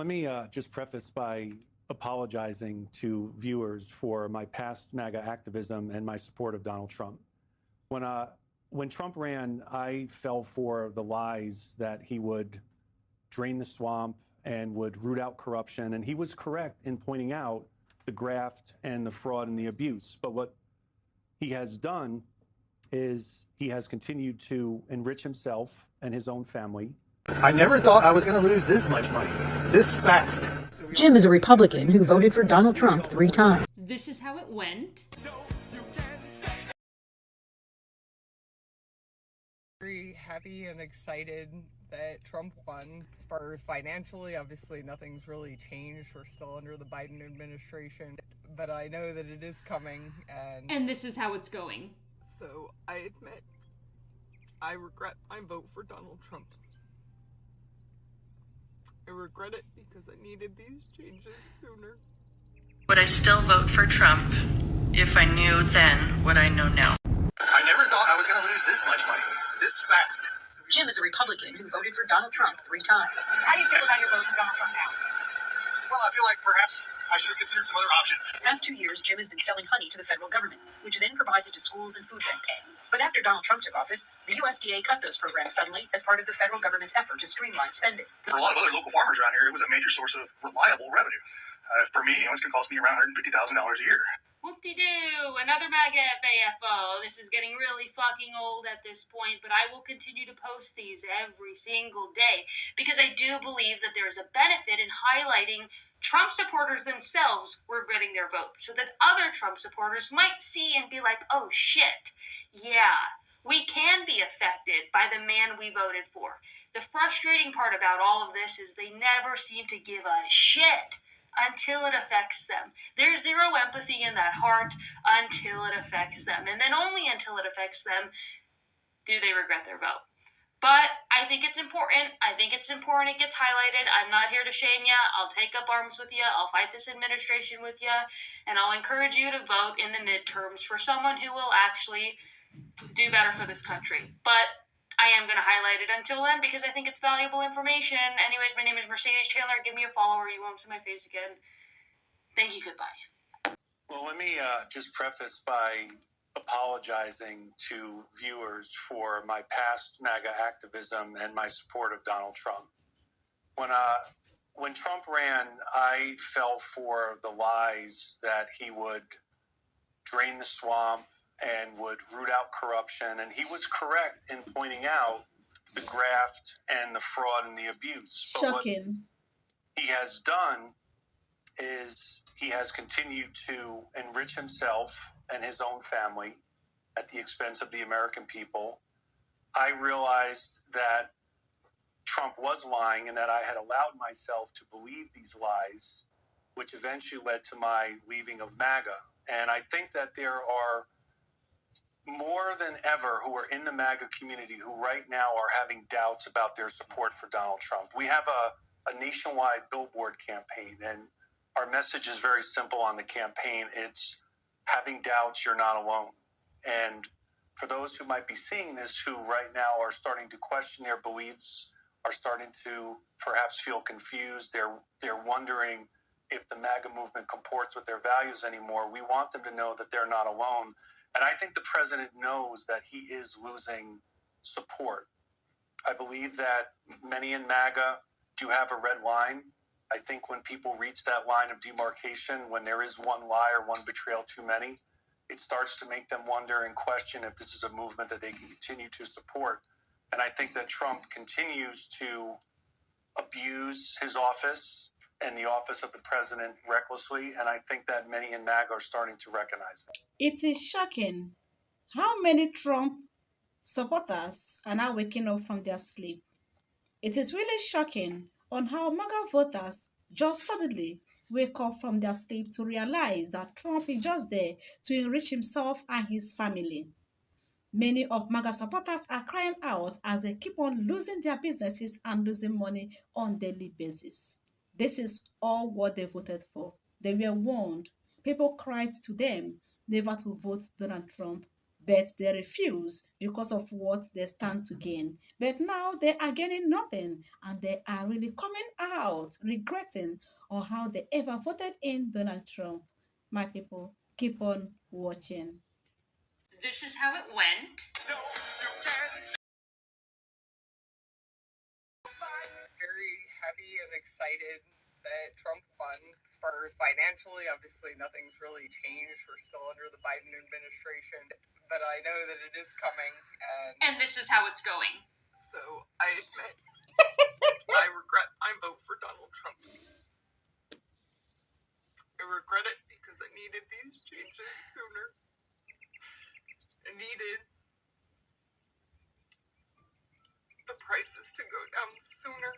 Let me just preface by apologizing to viewers for my past MAGA activism and my support of Donald Trump. When Trump ran, I fell for the lies that he would drain the swamp and would root out corruption. And he was correct in pointing out the graft and the fraud and the abuse. But what he has done is he has continued to enrich himself and his own family. I never thought I was going to lose this much money, this fast. Jim is a Republican who voted for Donald Trump 3 times. This is how it went. Very happy and excited that Trump won. As far as financially, obviously nothing's really changed. We're still under the Biden administration, but I know that it is coming. And this is how it's going. So I admit, I regret my vote for Donald Trump. I regret it because I needed these changes sooner. Would I still vote for Trump if I knew then what I know now? I never thought I was going to lose this much money, this fast. Jim is a Republican who voted for Donald Trump 3 times. How do you feel about your vote for Donald Trump now? Well, I feel like perhaps I should have considered some other options. The past 2 years, Jim has been selling honey to the federal government, which then provides it to schools and food banks. But after Donald Trump took office, the USDA cut those programs suddenly as part of the federal government's effort to streamline spending. For a lot of other local farmers around here, it was a major source of reliable revenue. For me, it's going to cost me around $150,000 a year. Whoop-de-doo, another Maga FAFO. This is getting really fucking old at this point, but I will continue to post these every single day because I do believe that there is a benefit in highlighting Trump supporters themselves regretting their vote so that other Trump supporters might see and be like, oh shit, yeah, we can be affected by the man we voted for. The frustrating part about all of this is they never seem to give a shit until it affects them. There's zero empathy in that heart until it affects them. And then only until it affects them do they regret their vote. But I think it's important. I think it's important it gets highlighted. I'm not here to shame you. I'll take up arms with you. I'll fight this administration with you. And I'll encourage you to vote in the midterms for someone who will actually do better for this country. But I am going to highlight it until then because I think it's valuable information. Anyways, my name is Mercedes Chandler. Give me a follow or you won't see my face again. Thank you. Goodbye. Well, let me just preface by apologizing to viewers for my past MAGA activism and my support of Donald Trump. When Trump ran, I fell for the lies that he would drain the swamp and would root out corruption. And he was correct in pointing out the graft and the fraud and the abuse. Shocking. What he has done is he has continued to enrich himself and his own family at the expense of the American people. I realized that Trump was lying and that I had allowed myself to believe these lies, which eventually led to my leaving of MAGA. And I think that there are more than ever who are in the MAGA community who right now are having doubts about their support for Donald Trump. We have a nationwide billboard campaign, and our message is very simple on the campaign. It's having doubts, you're not alone. And for those who might be seeing this, who right now are starting to question their beliefs, are starting to perhaps feel confused, they're wondering if the MAGA movement comports with their values anymore, we want them to know that they're not alone. And I think the president knows that he is losing support. I believe that many in MAGA do have a red line. I think when people reach that line of demarcation, when there is one lie or one betrayal too many, it starts to make them wonder and question if this is a movement that they can continue to support. And I think that Trump continues to abuse his office and the office of the president recklessly, and I think that many in MAGA are starting to recognize that. It is shocking how many Trump supporters are now waking up from their sleep. It is really shocking on how MAGA voters just suddenly wake up from their sleep to realize that Trump is just there to enrich himself and his family. Many of MAGA supporters are crying out as they keep on losing their businesses and losing money on a daily basis. This is all what they voted for. They were warned. People cried to them never to vote Donald Trump, but they refuse because of what they stand to gain. But now they are gaining nothing and they are really coming out regretting on how they ever voted in Donald Trump. My people, keep on watching. This is how it went. Very happy and excited that Trump won. As far as financially, obviously nothing's really changed. We're still under the Biden administration, but I know that it is coming. And this is how it's going. So I admit, I regret my vote for Donald Trump. I regret it because I needed these changes sooner. I needed the prices to go down sooner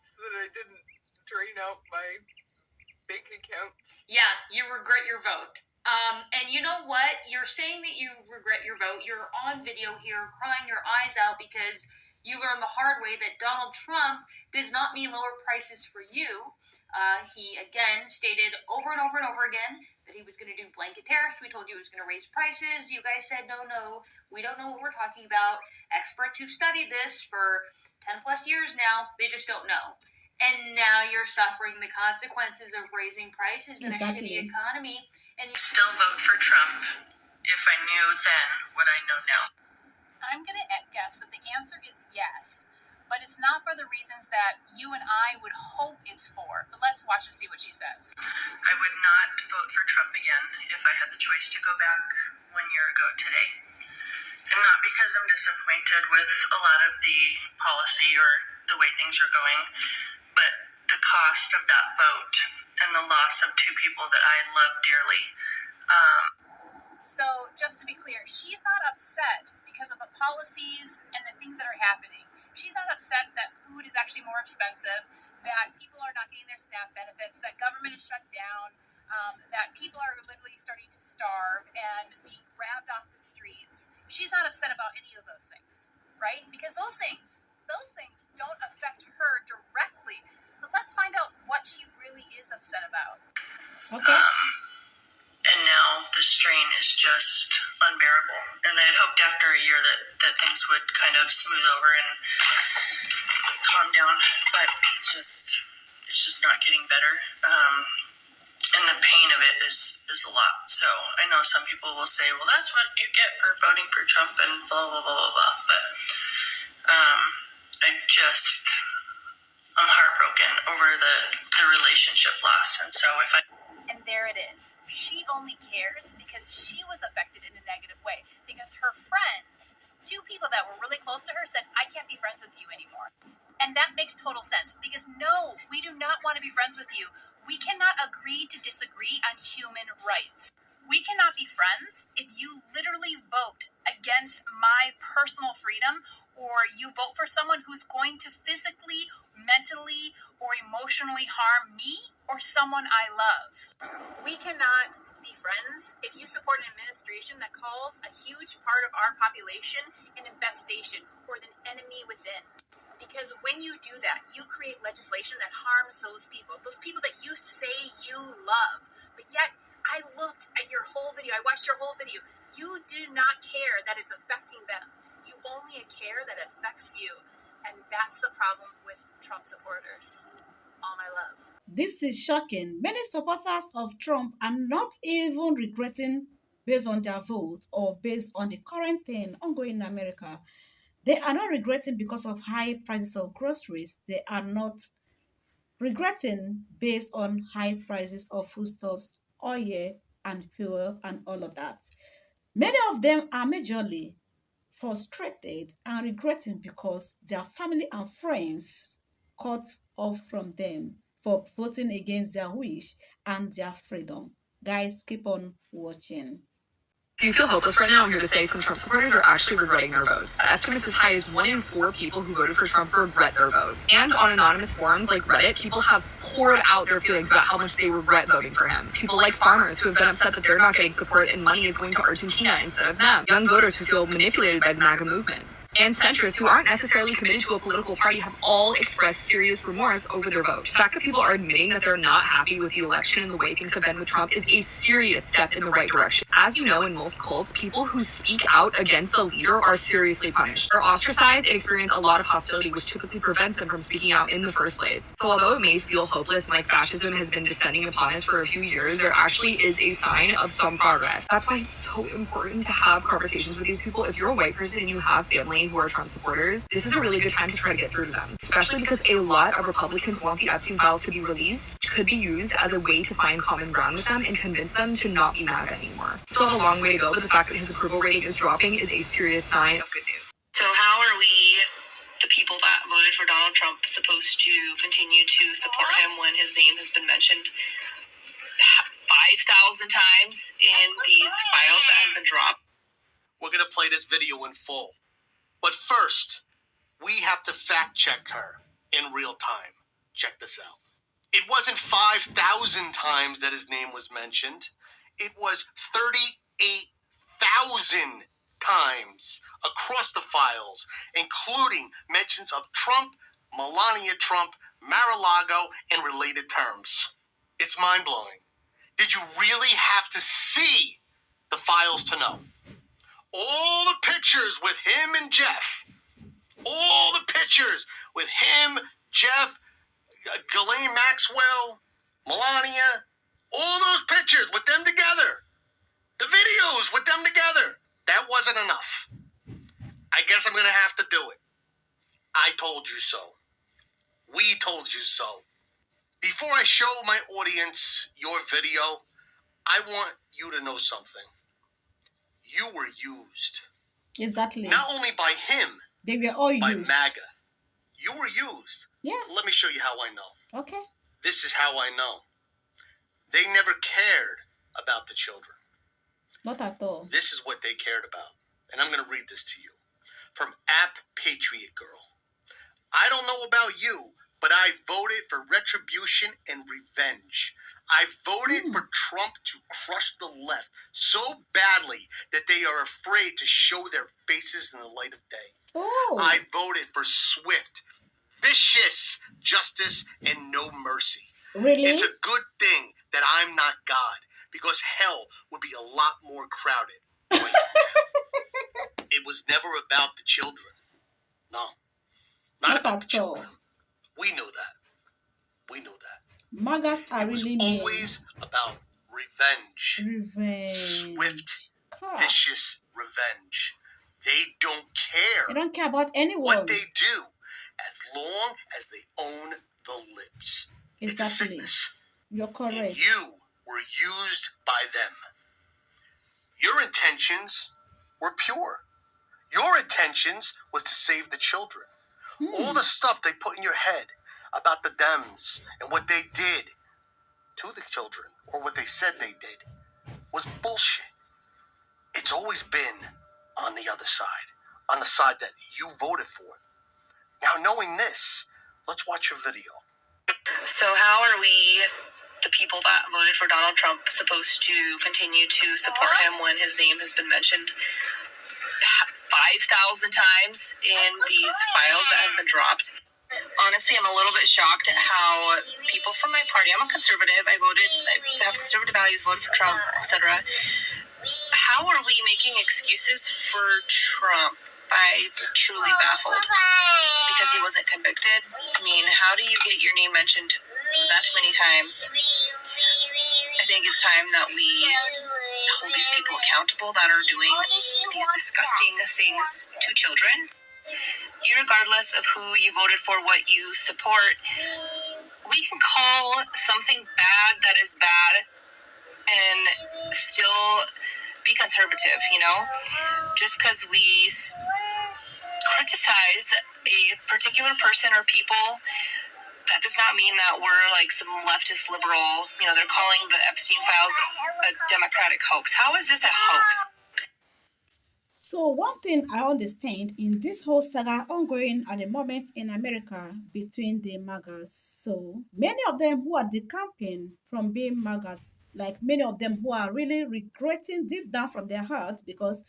so that I didn't drain out my bank account. Yeah, you regret your vote. And you know what? You're saying that you regret your vote. You're on video here crying your eyes out because you learned the hard way that Donald Trump does not mean lower prices for you. He again stated over and over and over again that he was going to do blanket tariffs. We told you he was going to raise prices. You guys said, no, we don't know what we're talking about. Experts who've studied this for 10 plus years now, they just don't know. And now you're suffering the consequences of raising prices in a shitty economy. And you Still vote for Trump if I knew then what I know now. I'm going to guess that the answer is yes, but it's not for the reasons that you and I would hope it's for. But let's watch and see what she says. I would not vote for Trump again if I had the choice to go back 1 year ago today. And not because I'm disappointed with a lot of the policy or the way things are going, but the cost of that vote and the loss of two people that I love dearly. So, just to be clear, she's not upset because of the policies and the things that are happening. She's not upset that food is actually more expensive, that people are not getting their SNAP benefits, that government is shut down, that people are literally starting to starve and being grabbed off the streets. She's not upset about any of those things, right? Because those things don't affect her directly. But let's find out what she really is upset about. Okay. And now the strain is just unbearable. And I had hoped after a year that things would kind of smooth over and calm down, but it's just not getting better. And the pain of it is a lot. So I know some people will say, well, that's what you get for voting for Trump and blah, blah, blah, blah, blah. But I'm heartbroken over the relationship loss. And so And there it is. She only cares because she was affected in a negative way. Because her friends, two people that were really close to her, said, I can't be friends with you anymore. And that makes total sense. Because no, we do not want to be friends with you. We cannot agree to disagree on human rights. We cannot be friends if you literally vote against my personal freedom, or you vote for someone who's going to physically, mentally, or emotionally harm me or someone I love. We cannot be friends if you support an administration that calls a huge part of our population an infestation or an enemy within. Because when you do that, you create legislation that harms those people that you say you love. But yet, I looked at your whole video. I watched your whole video. You do not care that it's affecting them. You only care that it affects you. And that's the problem with Trump supporters. All my love. This is shocking. Many supporters of Trump are not even regretting based on their vote or based on the current thing ongoing in America. They are not regretting because of high prices of groceries. They are not regretting based on high prices of foodstuffs, oil, and fuel, and all of that. Many of them are majorly frustrated and regretting because their family and friends cut off from them for voting against their wish and their freedom. Guys, keep on watching. If you feel hopeless right now, I'm here to say some Trump supporters are actually regretting their votes. Estimates as high as 1 in 4 people who voted for Trump regret their votes. And on anonymous forums like Reddit, people have poured out their feelings about how much they regret voting for him. People like farmers who have been upset that they're not getting support and money is going to Argentina instead of them. Young voters who feel manipulated by the MAGA movement. and centrists who aren't necessarily committed to a political party have all expressed serious remorse over their vote. The fact that people are admitting that they're not happy with the election and the way things have been with Trump is a serious step in the right direction. As you know, in most cults, people who speak out against the leader are seriously punished. They're ostracized and experience a lot of hostility, which typically prevents them from speaking out in the first place. So although it may feel hopeless and like fascism has been descending upon us for a few years, there actually is a sign of some progress. That's why it's so important to have conversations with these people. If you're a white person and you have family who are Trump supporters, this is a really good time to try to get through to them, especially because a lot of Republicans want the Epstein files to be released, which could be used as a way to find common ground with them and convince them to not be MAGA anymore. Still have a long way to go, but the fact that his approval rating is dropping is a serious sign of good news. So how are we, the people that voted for Donald Trump, supposed to continue to support him when his name has been mentioned 5,000 times in these files that have been dropped? We're going to play this video in full. But first, we have to fact check her in real time. Check this out. It wasn't 5,000 times that his name was mentioned. It was 38,000 times across the files, including mentions of Trump, Melania Trump, Mar-a-Lago, and related terms. It's mind-blowing. Did you really have to see the files to know? All the pictures with him and Jeff. All the pictures with him, Jeff, Ghislaine Maxwell, Melania. All those pictures with them together. The videos with them together. That wasn't enough. I guess I'm going to have to do it. I told you so. We told you so. Before I show my audience your video, I want you to know something. You were used. Exactly. Not only by him, they were all by used. MAGA. You were used. Yeah. Let me show you how I know. Okay. This is how I know. They never cared about the children. Not at all. This is what they cared about. And I'm going to read this to you. From App Patriot Girl. I don't know about you, but I voted for retribution and revenge. I voted for Trump to crush the left so badly that they are afraid to show their faces in the light of day. Oh. I voted for swift, vicious justice and no mercy. Really? It's a good thing that I'm not God, because hell would be a lot more crowded. It was never about the children. No. Not about the children. We knew that. We knew that. Magas are really mean. It was always about revenge. Revenge. Swift, vicious revenge. They don't care. They don't care about anyone. What they do, as long as they own the lips. Exactly. It's a sickness. You're correct. And you were used by them. Your intentions were pure. Your intentions was to save the children. All the stuff they put in your head about the Dems and what they did to the children, or what they said they did, was bullshit. It's always been on the other side, on the side that you voted for. Now, knowing this, let's watch your video. So how are we, the people that voted for Donald Trump, supposed to continue to support him when his name has been mentioned 5,000 times in these files that have been dropped? Honestly, I'm a little bit shocked at how people from my party, I'm a conservative, I have conservative values, voted for Trump, etc. How are we making excuses for Trump? I'm truly baffled because he wasn't convicted. I mean, how do you get your name mentioned that many times? I think it's time that we hold these people accountable that are doing these disgusting things to children. Regardless of who you voted for, what you support, we can call something bad that is bad and still be conservative, you know? Just because we criticize a particular person or people, that does not mean that we're like some leftist liberal, you know, they're calling the Epstein files a Democratic hoax. How is this a hoax? So one thing I understand in this whole saga ongoing at the moment in America between the Magas, so many of them who are decamping from being Magas, like many of them who are really regretting deep down from their hearts because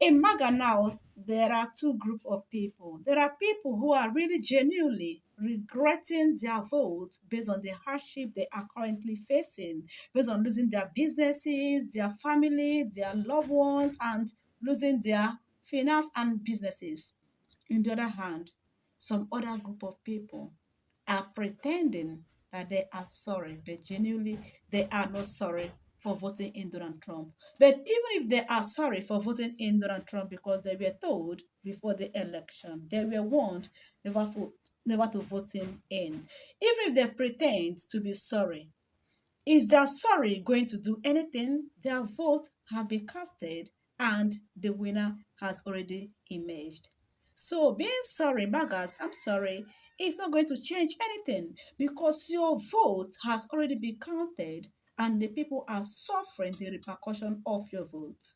In Maga now, there are two group of people. There are people who are really genuinely regretting their vote based on the hardship they are currently facing, based on losing their businesses, their family, their loved ones, and losing their finance and businesses. On the other hand, some other group of people are pretending that they are sorry, but genuinely they are not sorry for voting in Donald Trump. But even if they are sorry for voting in Donald Trump because they were told before the election, they were warned never to vote him in. Even if they pretend to be sorry, is their sorry going to do anything? Their vote have been casted and the winner has already emerged. So being sorry, Magas, I'm sorry, it's not going to change anything because your vote has already been counted and the people are suffering the repercussion of your vote.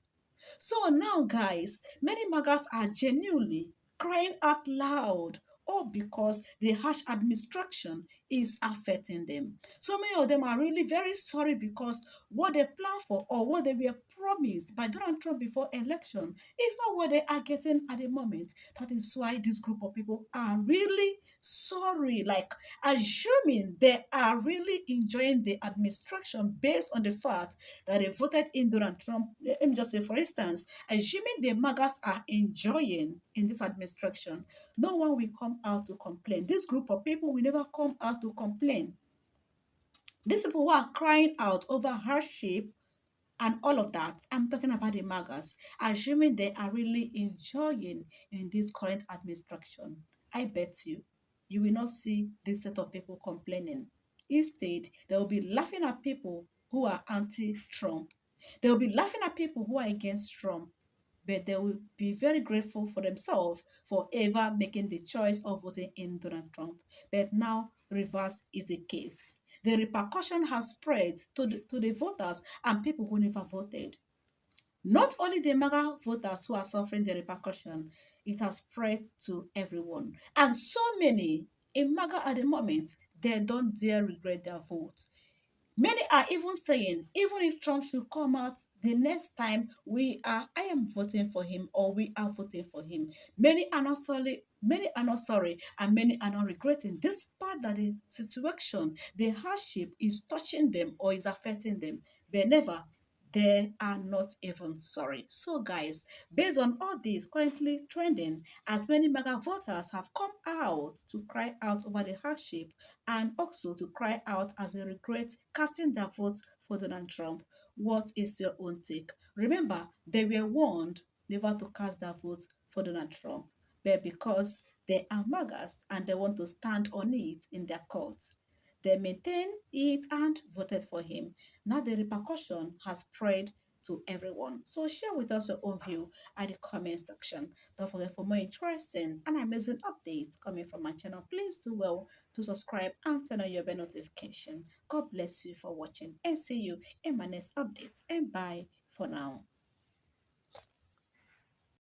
So now, guys, many magas are genuinely crying out loud, all because the harsh administration is affecting them. So many of them are really very sorry because what they planned for or what they were promised by Donald Trump before election is not what they are getting at the moment. That is why this group of people are really sorry, like assuming they are really enjoying the administration based on the fact that they voted in Donald Trump. Let me just say, for instance, assuming the MAGAs are enjoying in this administration, no one will come out to complain. This group of people will never come out to complain. These people who are crying out over hardship and all of that, I'm talking about the MAGAs, assuming they are really enjoying in this current administration. I bet you will not see this set of people complaining. Instead, they will be laughing at people who are anti-Trump. They will be laughing at people who are against Trump, but they will be very grateful for themselves for ever making the choice of voting in Donald Trump. But now, reverse is the case. The repercussion has spread to the voters and people who never voted. Not only the MAGA voters who are suffering the repercussion, it has spread to everyone. And so many in MAGA at the moment, they don't dare regret their vote. Many are even saying, even if Trump should come out the next time, I am voting for him or we are voting for him. Many are not sorry, and many are not regretting. Despite that the situation, the hardship is touching them or is affecting them, but never they are not even sorry. So, guys, based on all this currently trending, as many MAGA voters have come out to cry out over the hardship and also to cry out as they regret casting their votes for Donald Trump. What is your own take? Remember, they were warned never to cast their votes for Donald Trump, but because they are MAGAs and they want to stand on it in their courts, they maintained it and voted for him. Now the repercussion has spread to everyone. So share with us your own view at the comment section. Don't forget, for more interesting and amazing updates coming from my channel, please do well to subscribe and turn on your bell notification. God bless you for watching and see you in my next update, and bye for now.